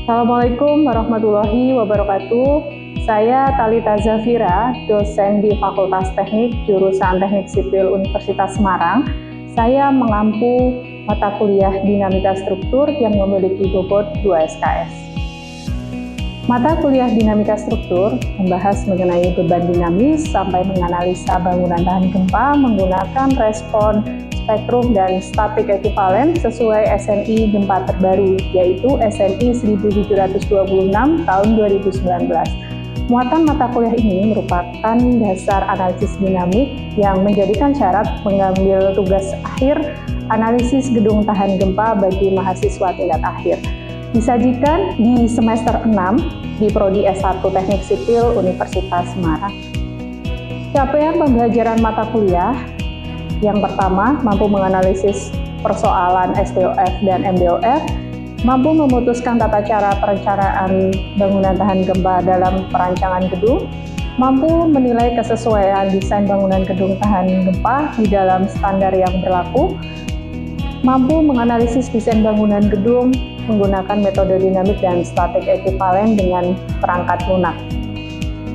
Assalamualaikum warahmatullahi wabarakatuh. Saya Talita Zafira, dosen di Fakultas Teknik jurusan Teknik Sipil Universitas Semarang. Saya mengampu mata kuliah Dinamika Struktur yang memiliki bobot 2 SKS. Mata kuliah Dinamika Struktur membahas mengenai beban dinamis sampai menganalisa bangunan tahan gempa menggunakan respon spektrum dan statik ekivalen sesuai SNI gempa terbaru, yaitu SNI 1726 tahun 2019. Muatan mata kuliah ini merupakan dasar analisis dinamik yang menjadikan syarat mengambil tugas akhir analisis gedung tahan gempa bagi mahasiswa tingkat akhir. Disajikan di semester 6 di Prodi S1 Teknik Sipil Universitas Semarang. Capaian pembelajaran mata kuliah yang pertama, mampu menganalisis persoalan SDOF dan MDOF, mampu memutuskan tata cara perencanaan bangunan tahan gempa dalam perancangan gedung, mampu menilai kesesuaian desain bangunan gedung tahan gempa di dalam standar yang berlaku, mampu menganalisis desain bangunan gedung menggunakan metode dinamik dan statik ekivalen dengan perangkat lunak.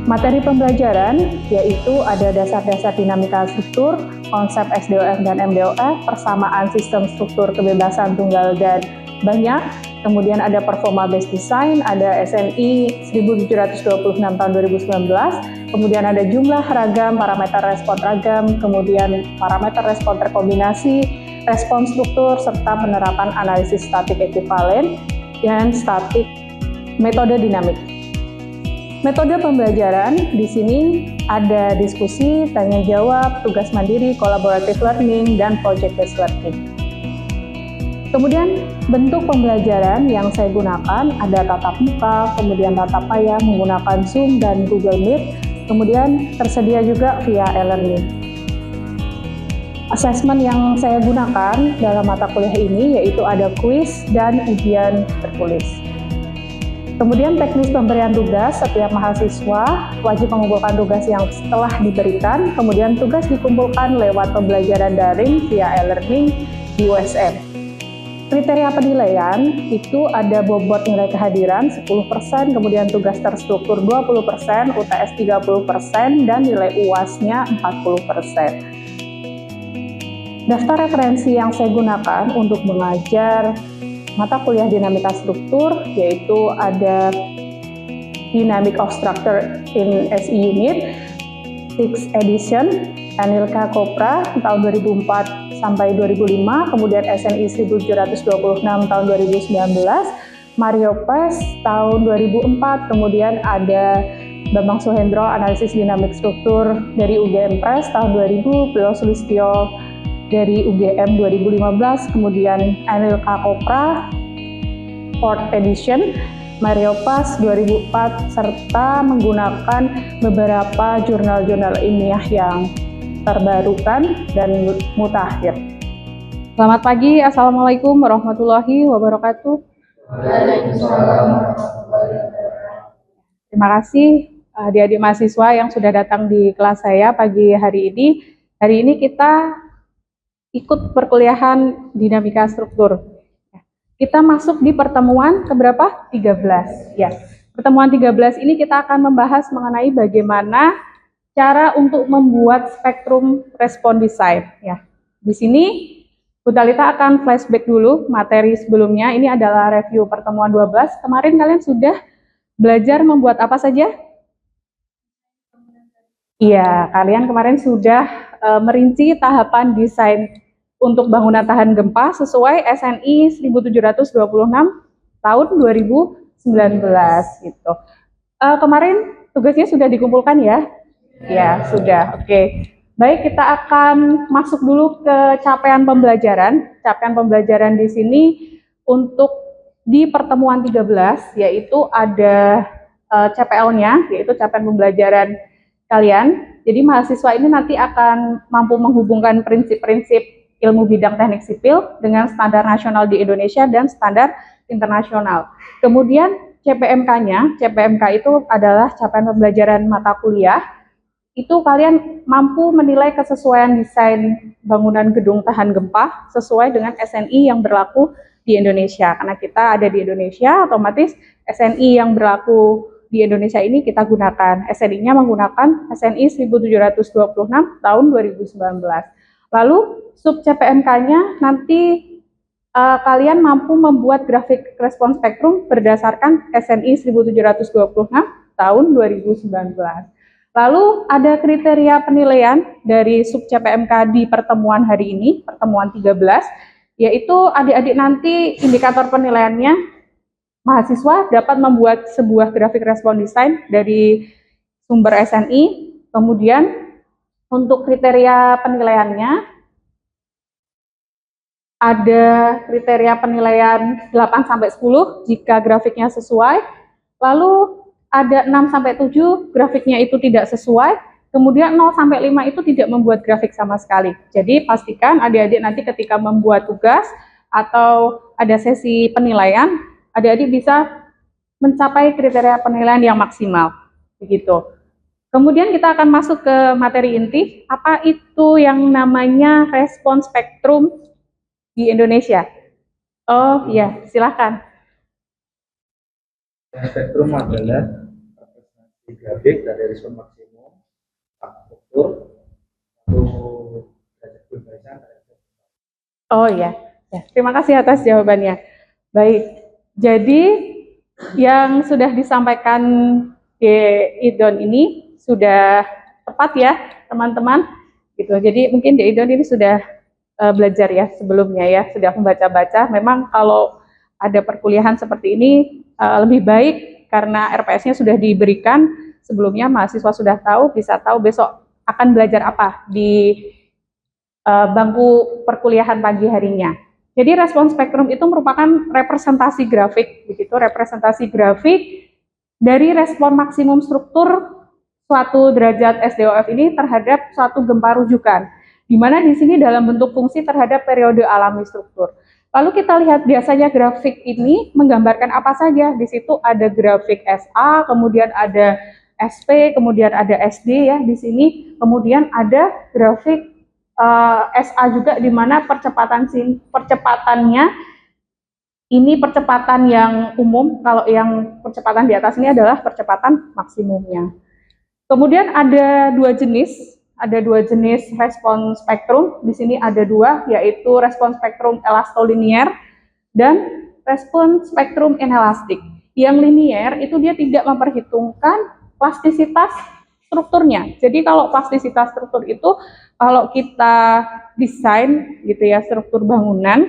Materi pembelajaran yaitu ada dasar-dasar dinamika struktur, konsep SDOF dan MDOF, persamaan sistem struktur kebebasan tunggal dan banyak, kemudian ada performa based design, ada SNI 1726 tahun 2019, kemudian ada jumlah ragam, parameter respon ragam, kemudian parameter respon terkombinasi, respon struktur, serta penerapan analisis statik ekivalen dan statik metode dinamik. Metode pembelajaran di sini ada diskusi, tanya jawab, tugas mandiri, collaborative learning, dan project based learning. Kemudian bentuk pembelajaran yang saya gunakan ada tatap muka, kemudian tatap maya menggunakan Zoom dan Google Meet, kemudian tersedia juga via e-learning. Asesmen yang saya gunakan dalam mata kuliah ini yaitu ada kuis dan ujian tertulis. Kemudian teknis pemberian tugas, setiap mahasiswa wajib mengumpulkan tugas yang telah diberikan, kemudian tugas dikumpulkan lewat pembelajaran daring via e-learning di USM. Kriteria penilaian itu ada bobot nilai kehadiran 10%, kemudian tugas terstruktur 20%, UTS 30%, dan nilai UAS-nya 40%. Daftar referensi yang saya gunakan untuk mengajar mata kuliah dinamika struktur yaitu ada Dynamic of Structure in SE Unit 6th edition Anilka Kopra tahun 2004 sampai 2005, kemudian SNI 1726 tahun 2019, Mario Pes tahun 2004, kemudian ada Bambang Suhendro analisis dinamik struktur dari UGM Pres tahun 2000, Beliau Sulistyo dari UGM 2015, kemudian Anilka Kopra 4th edition Mario Pas 2004, serta menggunakan beberapa jurnal-jurnal ilmiah yang terbarukan dan mutakhir. Selamat pagi, Assalamualaikum warahmatullahi wabarakatuh. Waalaikumsalam. Terima kasih adik-adik mahasiswa yang sudah datang di kelas saya pagi hari ini. Hari ini kita ikut perkuliahan dinamika struktur. Kita masuk di pertemuan keberapa? 13. Ya. Pertemuan 13 ini kita akan membahas mengenai bagaimana cara untuk membuat spektrum respon design. Ya. Di sini Bu Talita akan flashback dulu materi sebelumnya. Ini adalah review pertemuan 12. Kemarin kalian sudah belajar membuat apa saja? Iya, kalian kemarin sudah merinci tahapan desain untuk bangunan tahan gempa sesuai SNI 1726 tahun 2019 gitu. Kemarin tugasnya sudah dikumpulkan ya? Ya, sudah. Oke. Baik, kita akan masuk dulu ke capaian pembelajaran. Capaian pembelajaran di sini untuk di pertemuan 13 yaitu ada CPL-nya, yaitu capaian pembelajaran kalian. Jadi mahasiswa ini nanti akan mampu menghubungkan prinsip-prinsip ilmu bidang teknik sipil dengan standar nasional di Indonesia dan standar internasional. Kemudian CPMK-nya, CPMK itu adalah capaian pembelajaran mata kuliah itu kalian mampu menilai kesesuaian desain bangunan gedung tahan gempa sesuai dengan SNI yang berlaku di Indonesia. Karena kita ada di Indonesia, otomatis SNI yang berlaku di Indonesia ini kita gunakan. SNI-nya menggunakan SNI 1726 tahun 2019. Lalu sub CPMK-nya nanti kalian mampu membuat grafik respon spektrum berdasarkan SNI 1726 tahun 2019. Lalu ada kriteria penilaian dari sub CPMK di pertemuan hari ini, pertemuan 13, yaitu adik-adik nanti indikator penilaiannya mahasiswa dapat membuat sebuah grafik respon desain dari sumber SNI. Kemudian untuk kriteria penilaiannya ada kriteria penilaian 8-10 jika grafiknya sesuai, lalu ada 6-7 grafiknya itu tidak sesuai, kemudian 0-5 itu tidak membuat grafik sama sekali. Jadi pastikan adik-adik nanti ketika membuat tugas atau ada sesi penilaian, adik-adik bisa mencapai kriteria penilaian yang maksimal. Begitu. Kemudian kita akan masuk ke materi inti, apa itu yang namanya respon spektrum di Indonesia. Oh iya, silakan. Spektrum adalah representasi grafik dari respon maksimum, struktur, atau derajat kebebasan. Oh iya, ya, terima kasih atas jawabannya. Baik, jadi yang sudah disampaikan di Idon ini sudah tepat ya teman-teman. Gitu. Jadi mungkin di Idon ini sudah belajar ya sebelumnya ya, sudah membaca-baca. Memang kalau ada perkuliahan seperti ini lebih baik karena RPS-nya sudah diberikan sebelumnya, mahasiswa sudah tahu, bisa tahu besok akan belajar apa di bangku perkuliahan pagi harinya. Jadi respon spektrum itu merupakan representasi grafik, begitu, representasi grafik dari respon maksimum struktur suatu derajat SDOF ini terhadap suatu gempa rujukan, di mana di sini dalam bentuk fungsi terhadap periode alami struktur. Lalu kita lihat biasanya grafik ini menggambarkan apa saja. Di situ ada grafik SA, kemudian ada SP, kemudian ada SD ya di sini, kemudian ada grafik SA juga di mana percepatannya ini percepatan yang umum, kalau yang percepatan di atas ini adalah percepatan maksimumnya. Kemudian ada dua jenis respon spektrum. Di sini ada dua, yaitu respon spektrum elastolinier dan respon spektrum inelastik. Yang linier itu dia tidak memperhitungkan plastisitas strukturnya. Jadi kalau plastisitas struktur itu kalau kita desain gitu ya struktur bangunan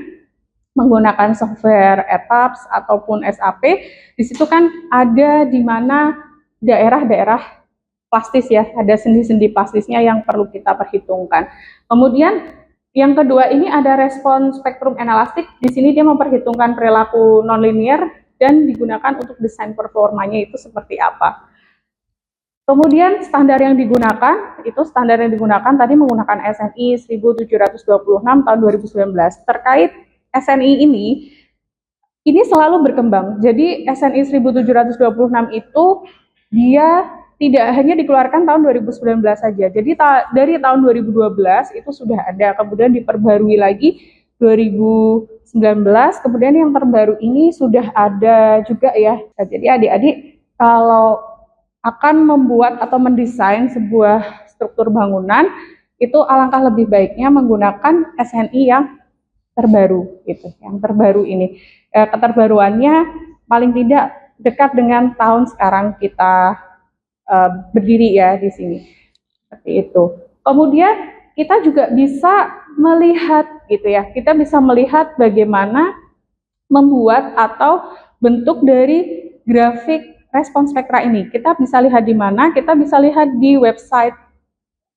menggunakan software ETABS ataupun SAP, di situ kan ada di mana daerah-daerah plastis ya, ada sendi-sendi plastisnya yang perlu kita perhitungkan. Kemudian yang kedua ini ada respon spektrum inelastik. Di sini dia memperhitungkan perilaku nonlinier dan digunakan untuk desain performanya itu seperti apa. Kemudian standar yang digunakan tadi menggunakan SNI 1726 tahun 2019. Terkait SNI ini selalu berkembang. Jadi SNI 1726 itu dia tidak hanya dikeluarkan tahun 2019 saja. Jadi dari tahun 2012 itu sudah ada, kemudian diperbarui lagi 2019, kemudian yang terbaru ini sudah ada juga ya. Nah, jadi adik-adik kalau akan membuat atau mendesain sebuah struktur bangunan, itu alangkah lebih baiknya menggunakan SNI yang terbaru, gitu. Yang terbaru ini, keterbaruannya paling tidak dekat dengan tahun sekarang kita berdiri ya di sini, seperti itu. Kemudian kita juga bisa melihat, gitu ya, kita bisa melihat bagaimana membuat atau bentuk dari grafik respon spektra ini. Kita bisa lihat di mana? Kita bisa lihat di website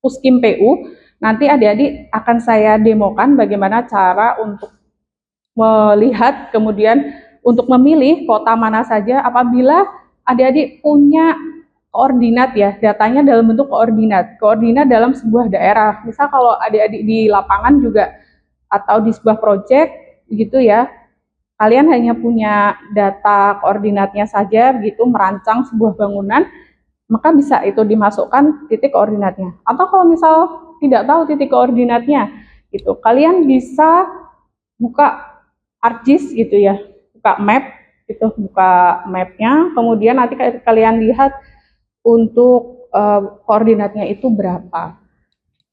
Puskim PU. Nanti adik-adik akan saya demokan bagaimana cara untuk melihat, kemudian untuk memilih kota mana saja apabila adik-adik punya koordinat ya, datanya dalam bentuk koordinat dalam sebuah daerah. Misal kalau adik-adik di lapangan juga atau di sebuah proyek gitu ya, kalian hanya punya data koordinatnya saja begitu merancang sebuah bangunan, maka bisa itu dimasukkan titik koordinatnya. Atau kalau misal tidak tahu titik koordinatnya, gitu, kalian bisa buka ArcGIS gitu ya, buka map, gitu, buka mapnya, kemudian nanti kalian lihat untuk koordinatnya itu berapa.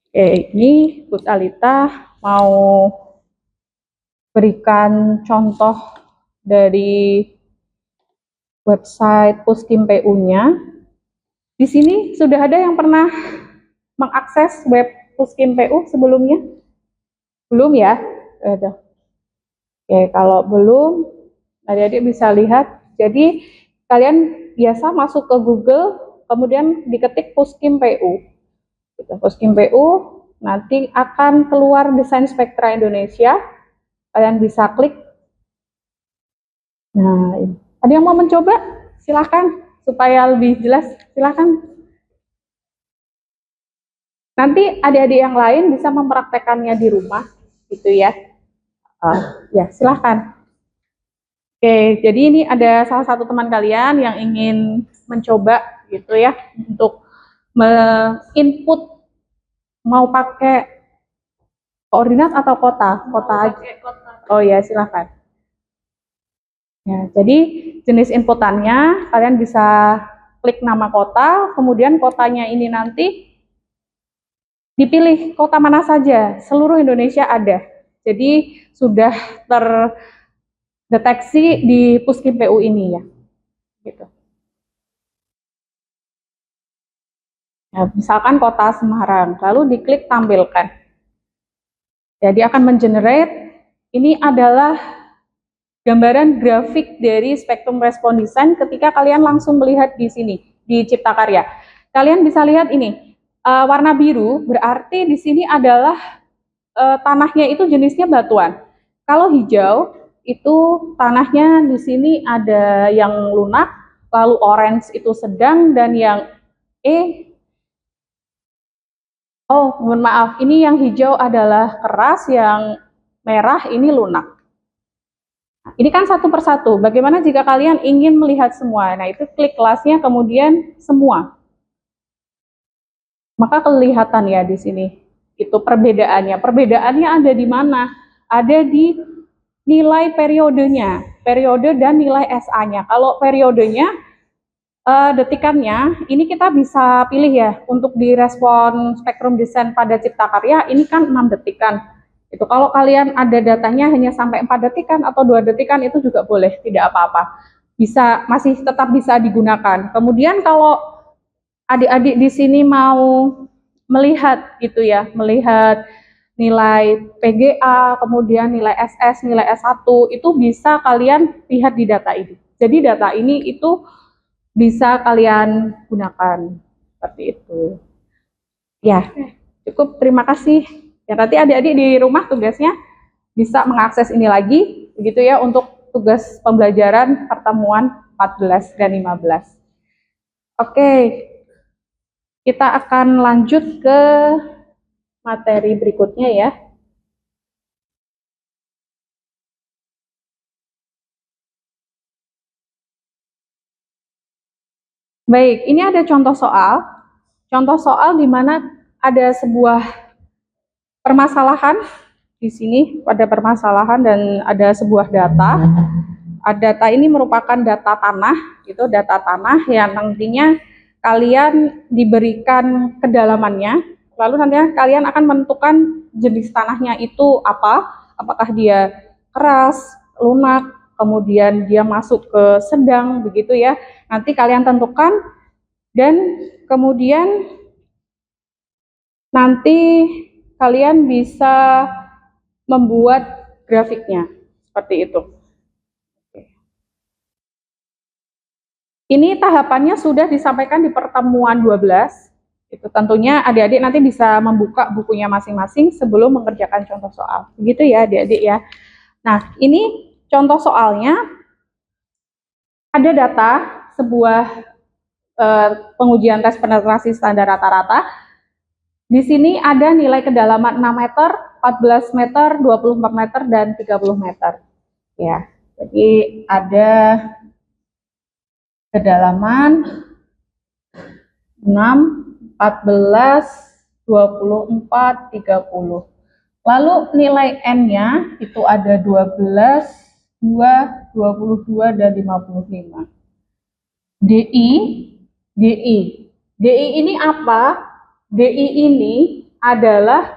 Oke, ini Bu Alita mau berikan contoh dari website Puskim PU-nya. Di sini sudah ada yang pernah mengakses web Puskim PU sebelumnya? Belum ya? Oke, kalau belum, adik-adik bisa lihat. Jadi kalian biasa masuk ke Google, kemudian diketik Puskim PU. Puskim PU, nanti akan keluar desain spektra Indonesia. Kalian bisa klik. Nah, ada yang mau mencoba? Silahkan, supaya lebih jelas, silahkan. Nanti adik-adik yang lain bisa mempraktekannya di rumah, gitu ya. Ya, silahkan. Oke, jadi ini ada salah satu teman kalian yang ingin mencoba, gitu ya, untuk input mau pakai koordinat atau kota? Kota aja. Oh ya, silahkan. Ya, jadi jenis inputannya kalian bisa klik nama kota, kemudian kotanya ini nanti dipilih kota mana saja, seluruh Indonesia ada. Jadi sudah terdeteksi di Puskim PU ini ya. Gitu. Nah, misalkan kota Semarang, lalu diklik tampilkan. Jadi akan mengenerate, ini adalah gambaran grafik dari spektrum respon desain ketika kalian langsung melihat di sini, di Cipta Karya. Kalian bisa lihat ini, warna biru berarti di sini adalah tanahnya itu jenisnya batuan. Kalau hijau, itu tanahnya di sini ada yang lunak, lalu orange itu sedang, dan yang mohon maaf, ini yang hijau adalah keras, yang merah ini lunak. Ini kan satu persatu. Bagaimana jika kalian ingin melihat semua? Nah, itu klik kelasnya, kemudian semua. Maka kelihatan ya di sini. Itu perbedaannya. Perbedaannya ada di mana? Ada di nilai periodenya. Periode dan nilai SA-nya. Kalau periodenya, detikannya, ini kita bisa pilih ya. Untuk direspon spektrum desain pada Cipta Karya, ini kan 6 detikan. Itu kalau kalian ada datanya hanya sampai 4 detikan atau 2 detikan itu juga boleh, tidak apa-apa. Masih tetap bisa digunakan. Kemudian kalau adik-adik di sini mau melihat gitu ya, melihat nilai PGA, kemudian nilai SS, nilai S1, itu bisa kalian lihat di data ini. Jadi data ini itu bisa kalian gunakan seperti itu. Ya, cukup, terima kasih. Ya, nanti adik-adik di rumah tugasnya bisa mengakses ini lagi, begitu ya, untuk tugas pembelajaran pertemuan 14 dan 15. Oke, kita akan lanjut ke materi berikutnya ya. Baik, ini ada contoh soal. Contoh soal di mana ada sebuah permasalahan di sini, ada permasalahan dan ada sebuah data. Data ini merupakan data tanah, itu data tanah yang nantinya kalian diberikan kedalamannya, lalu nantinya kalian akan menentukan jenis tanahnya itu apa, apakah dia keras, lunak, kemudian dia masuk ke sedang, begitu ya. Nanti kalian tentukan dan kemudian nanti kalian bisa membuat grafiknya seperti itu. Ini tahapannya sudah disampaikan di pertemuan 12. Itu tentunya adik-adik nanti bisa membuka bukunya masing-masing sebelum mengerjakan contoh soal. Begitu ya adik-adik ya. Nah, ini contoh soalnya ada data sebuah pengujian tes penetrasi standar rata-rata. Di sini ada nilai kedalaman 6 meter, 14 meter, 24 meter, dan 30 meter. Ya, jadi ada kedalaman 6, 14, 24, 30. Lalu nilai N-nya itu ada 12, 2, 22, dan 55. DI, DI. DI ini apa? DI ini adalah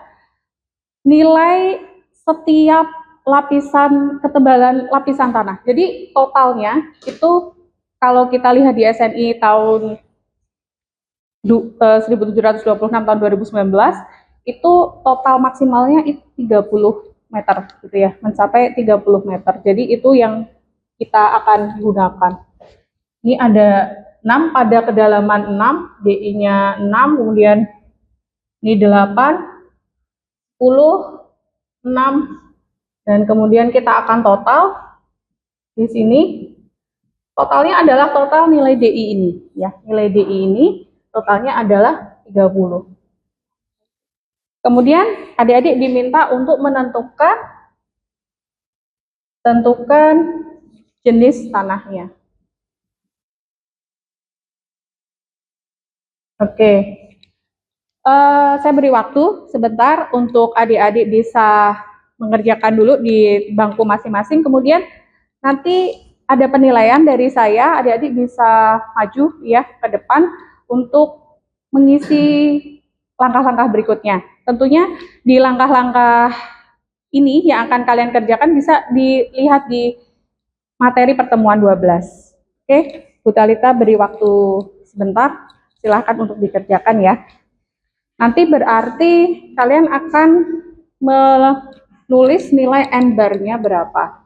nilai setiap lapisan ketebalan lapisan tanah. Jadi totalnya itu kalau kita lihat di SNI tahun 1726 tahun 2019 itu total maksimalnya itu 30 meter gitu ya, mencapai 30 meter. Jadi itu yang kita akan gunakan. Ini ada 6 pada kedalaman 6, DI-nya 6, kemudian ini 8, 10, 6, dan kemudian kita akan total di sini. Totalnya adalah total nilai DI ini ya. Nilai DI ini totalnya adalah 30. Kemudian adik-adik diminta untuk tentukan jenis tanahnya. Oke. Saya beri waktu sebentar untuk adik-adik bisa mengerjakan dulu di bangku masing-masing. Kemudian nanti ada penilaian dari saya, adik-adik bisa maju ya ke depan untuk mengisi langkah-langkah berikutnya. Tentunya di langkah-langkah ini yang akan kalian kerjakan bisa dilihat di materi pertemuan 12. Oke, Bu Talita beri waktu sebentar, silahkan untuk dikerjakan ya. Nanti berarti kalian akan menulis nilai N-bar-nya berapa.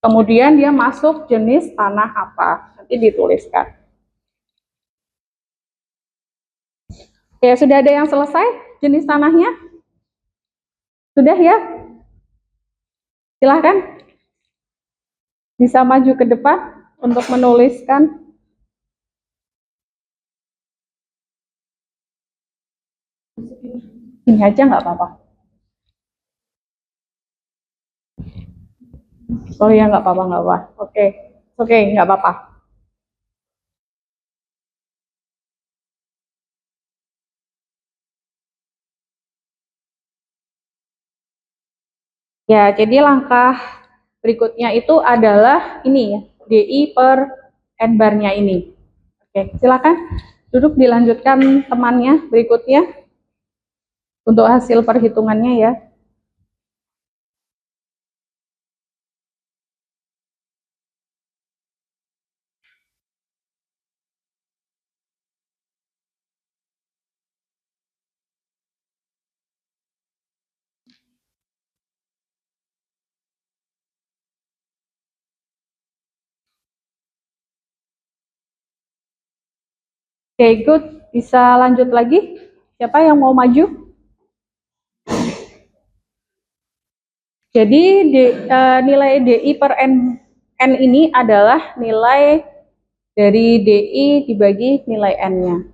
Kemudian dia masuk jenis tanah apa, nanti dituliskan. Oke, sudah ada yang selesai jenis tanahnya? Sudah ya? Silahkan. Bisa maju ke depan untuk menuliskan. Ini aja nggak apa-apa. Oh ya, nggak apa-apa, nggak apa. Oke, nggak apa-apa. Ya, jadi langkah berikutnya itu adalah ini ya, DI per N-bar-nya ini. Oke, silakan duduk dilanjutkan temannya berikutnya untuk hasil perhitungannya ya. Oke, good. Bisa lanjut lagi? Siapa yang mau maju? Jadi nilai DI per N ini adalah nilai dari DI dibagi nilai N-nya.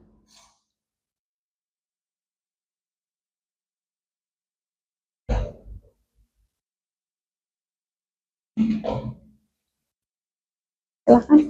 Silahkan.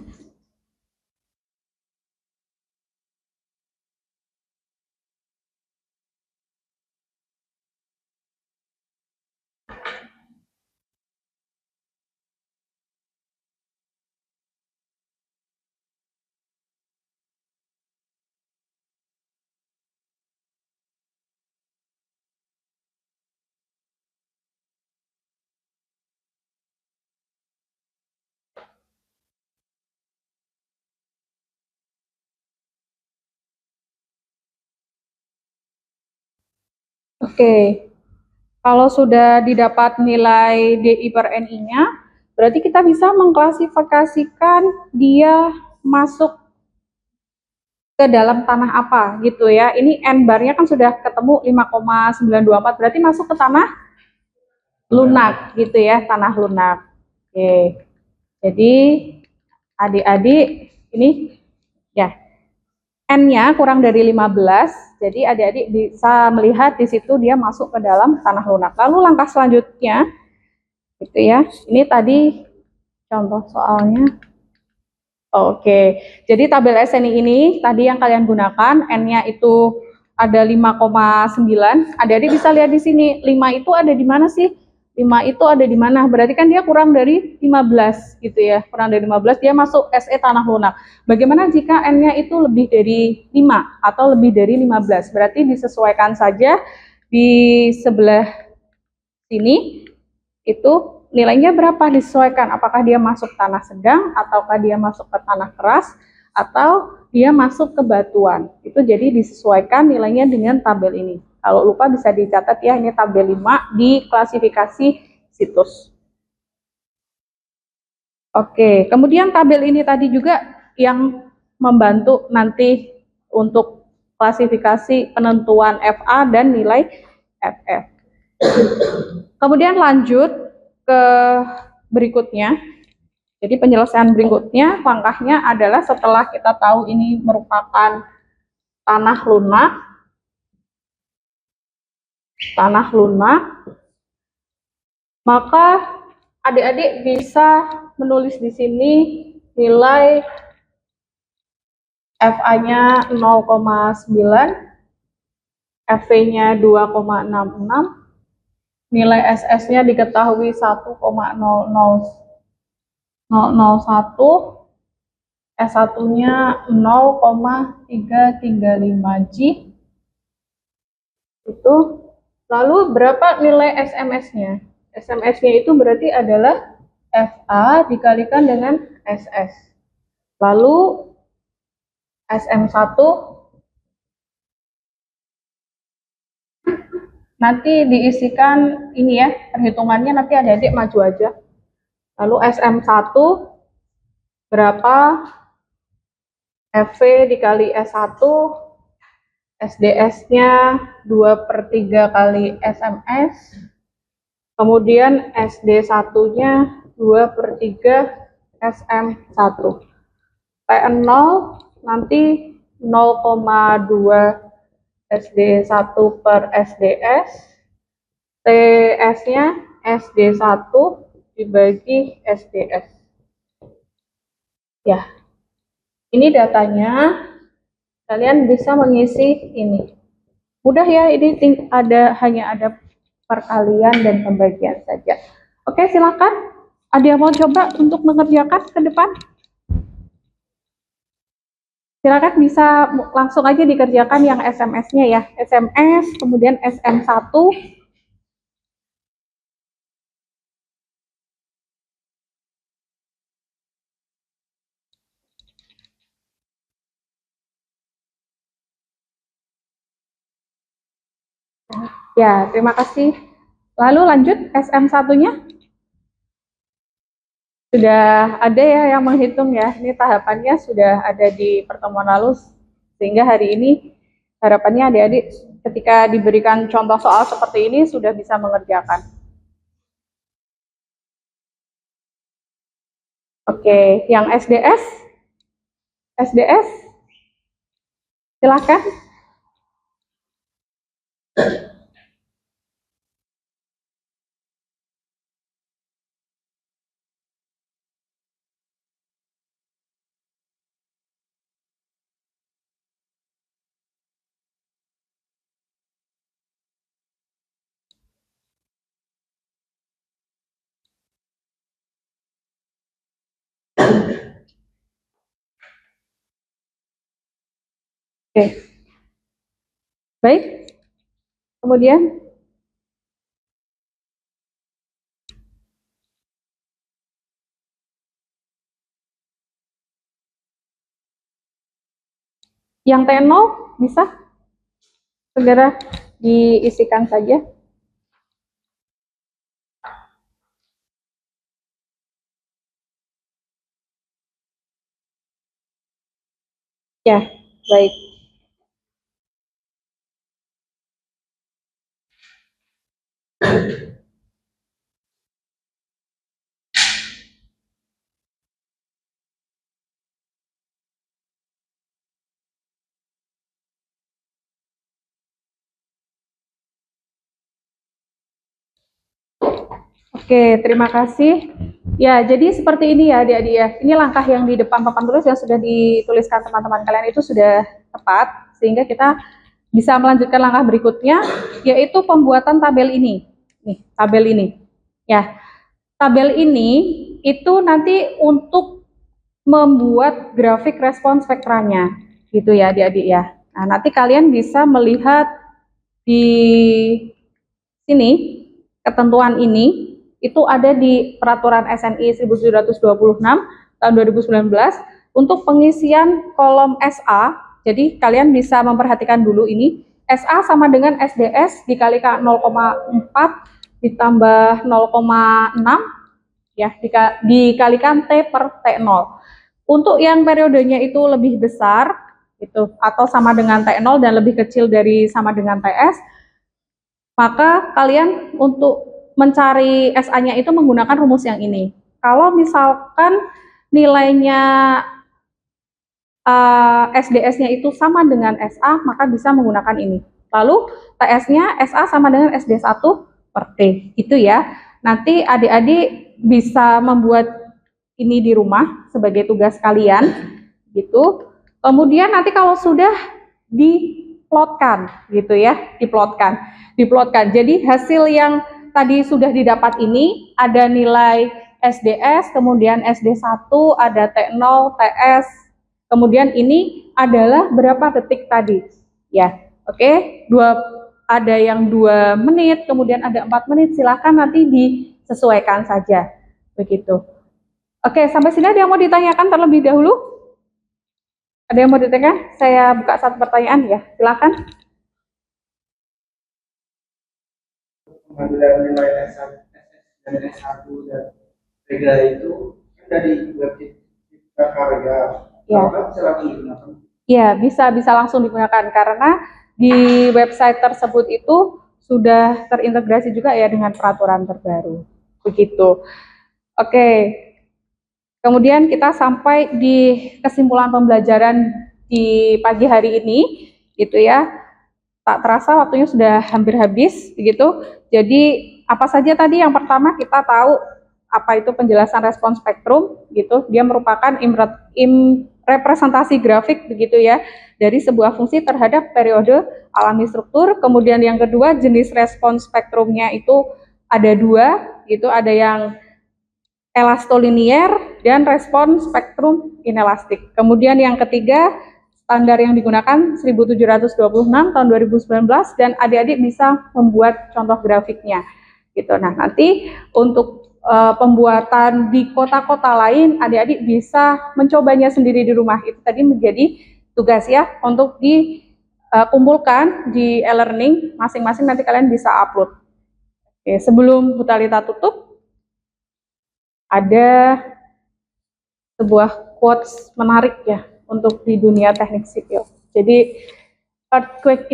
Oke, kalau sudah didapat nilai DI per NI-nya, berarti kita bisa mengklasifikasikan dia masuk ke dalam tanah apa gitu ya. Ini N-bar-nya kan sudah ketemu 5,924, berarti masuk ke tanah lunak gitu ya, tanah lunak. Oke, jadi adik-adik ini ya N-nya kurang dari 15, jadi adik-adik bisa melihat di situ dia masuk ke dalam tanah lunak. Lalu langkah selanjutnya, gitu ya, ini tadi contoh soalnya. Oke, jadi tabel SNI ini tadi yang kalian gunakan, N-nya itu ada 5,9. Adik-adik bisa lihat di sini, 5 itu ada di mana sih? 5 itu ada di mana? Berarti kan dia kurang dari 15 gitu ya. Kurang dari 15 dia masuk SE tanah lunak. Bagaimana jika N-nya itu lebih dari 5 atau lebih dari 15? Berarti disesuaikan saja di sebelah sini itu nilainya berapa disesuaikan, apakah dia masuk tanah sedang ataukah dia masuk ke tanah keras atau dia masuk ke batuan. Itu jadi disesuaikan nilainya dengan tabel ini. Kalau lupa bisa dicatat ya, ini tabel 5 di klasifikasi situs. Oke, kemudian tabel ini tadi juga yang membantu nanti untuk klasifikasi penentuan FA dan nilai FF. Kemudian lanjut ke berikutnya. Jadi penyelesaian berikutnya, langkahnya adalah setelah kita tahu ini merupakan tanah lunak, maka adik-adik bisa menulis di sini nilai FA-nya 0,9, FV-nya 2,66, nilai SS-nya diketahui 1,00001, S1-nya 0,335J. Itu. Lalu berapa nilai SMS-nya? SMS-nya itu berarti adalah FA dikalikan dengan SS. Lalu SM1 nanti diisikan ini ya, perhitungannya nanti adik-adik maju aja. Lalu SM1 berapa? FV dikali S1, SDS-nya 2/3 kali SMS, kemudian SD1-nya 2/3 SM1. PN0 nanti 0,2 SD1 per SDS, TS-nya SD1 dibagi SDS. Ya, ini datanya, kalian bisa mengisi ini. Mudah ya, ini hanya ada perkalian dan pembagian saja. Oke, silakan. Ada yang mau coba untuk mengerjakan ke depan? Silakan bisa langsung aja dikerjakan yang SMS-nya ya. SMS, kemudian SM1. Ya, terima kasih. Lalu lanjut SM1-nya. Sudah ada ya yang menghitung ya. Ini tahapannya sudah ada di pertemuan lalu, sehingga hari ini harapannya adik-adik ketika diberikan contoh soal seperti ini sudah bisa mengerjakan. Oke, yang SDS? SDS? Silakan. Oke. Baik. Kemudian yang T0 bisa segera diisikan saja. Ya, baik. Oke, terima kasih. Ya, jadi seperti ini ya adik-adik ya. Ini langkah yang di depan papan tulis yang sudah dituliskan teman-teman kalian itu sudah tepat, sehingga kita bisa melanjutkan langkah berikutnya, yaitu pembuatan tabel ini. Nih, tabel ini. Ya, tabel ini itu nanti untuk membuat grafik respons spektranya, gitu ya adik-adik ya. Nah, nanti kalian bisa melihat di sini ketentuan ini itu ada di peraturan SNI 1726 tahun 2019 untuk pengisian kolom SA. Jadi kalian bisa memperhatikan dulu ini, SA sama dengan SDS dikalikan 0,4 ditambah 0,6 ya, dikalikan T per T0. Untuk yang periodenya itu lebih besar itu atau sama dengan T0 dan lebih kecil dari sama dengan TS, maka kalian untuk mencari SA-nya itu menggunakan rumus yang ini. Kalau misalkan nilainya SDS-nya itu sama dengan SA, maka bisa menggunakan ini. Lalu TS-nya SA sama dengan SD1 per T. Itu ya. Nanti adik-adik bisa membuat ini di rumah sebagai tugas kalian gitu. Kemudian nanti kalau sudah diplotkan gitu ya, diplotkan. Jadi hasil yang tadi sudah didapat ini ada nilai SDS, kemudian SD1, ada T0, TS, kemudian ini adalah berapa detik tadi. Ya, oke. Ada yang 2 menit, kemudian ada 4 menit, silakan nanti disesuaikan saja. Begitu. Oke, sampai sini ada yang mau ditanyakan terlebih dahulu? Ada yang mau ditanyakan? Saya buka satu pertanyaan ya, silakan. Pengambilan nilai S1 dan S1 dan Vega itu dari website karya. Ya. Bisa langsung digunakan? Ya, bisa langsung digunakan karena di website tersebut itu sudah terintegrasi juga ya dengan peraturan terbaru. Begitu. Oke. Kemudian kita sampai di kesimpulan pembelajaran di pagi hari ini, gitu ya. Tak terasa waktunya sudah hampir habis, begitu. Jadi apa saja tadi? Yang pertama kita tahu apa itu penjelasan respons spektrum, gitu. Dia merupakan representasi grafik, begitu ya, dari sebuah fungsi terhadap periode alami struktur. Kemudian yang kedua, jenis respons spektrumnya itu ada 2, gitu. Ada yang elastolinier dan respons spektrum inelastik. Kemudian yang ketiga, standar yang digunakan 1726 tahun 2019 dan adik-adik bisa membuat contoh grafiknya. Gitu. Nah, nanti untuk pembuatan di kota-kota lain, adik-adik bisa mencobanya sendiri di rumah. Itu tadi menjadi tugas ya untuk dikumpulkan di e-learning masing-masing, nanti kalian bisa upload. Oke, sebelum Bu Talita tutup, ada sebuah quotes menarik ya untuk di dunia teknik sipil. Jadi earthquake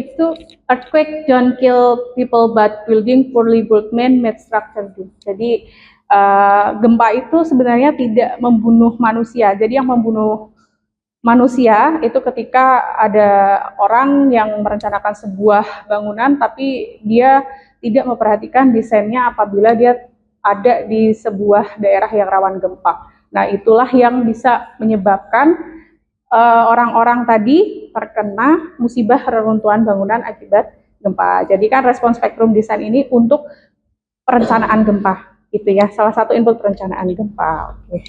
don't kill people but building poorly built man-made structure do. Jadi gempa itu sebenarnya tidak membunuh manusia. Jadi yang membunuh manusia itu ketika ada orang yang merencanakan sebuah bangunan tapi dia tidak memperhatikan desainnya apabila dia ada di sebuah daerah yang rawan gempa. Nah, itulah yang bisa menyebabkan orang-orang tadi terkena musibah reruntuhan bangunan akibat gempa. Jadi kan respons spektrum desain ini untuk perencanaan gempa, gitu ya. Salah satu input perencanaan gempa. Oke.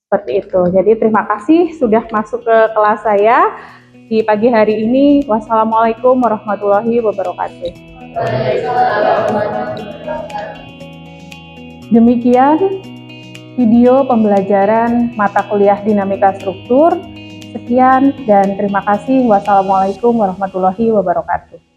Seperti itu. Jadi terima kasih sudah masuk ke kelas saya di pagi hari ini. Wassalamualaikum warahmatullahi wabarakatuh. Demikian video pembelajaran mata kuliah dinamika struktur. Sekian dan terima kasih. Wassalamualaikum warahmatullahi wabarakatuh.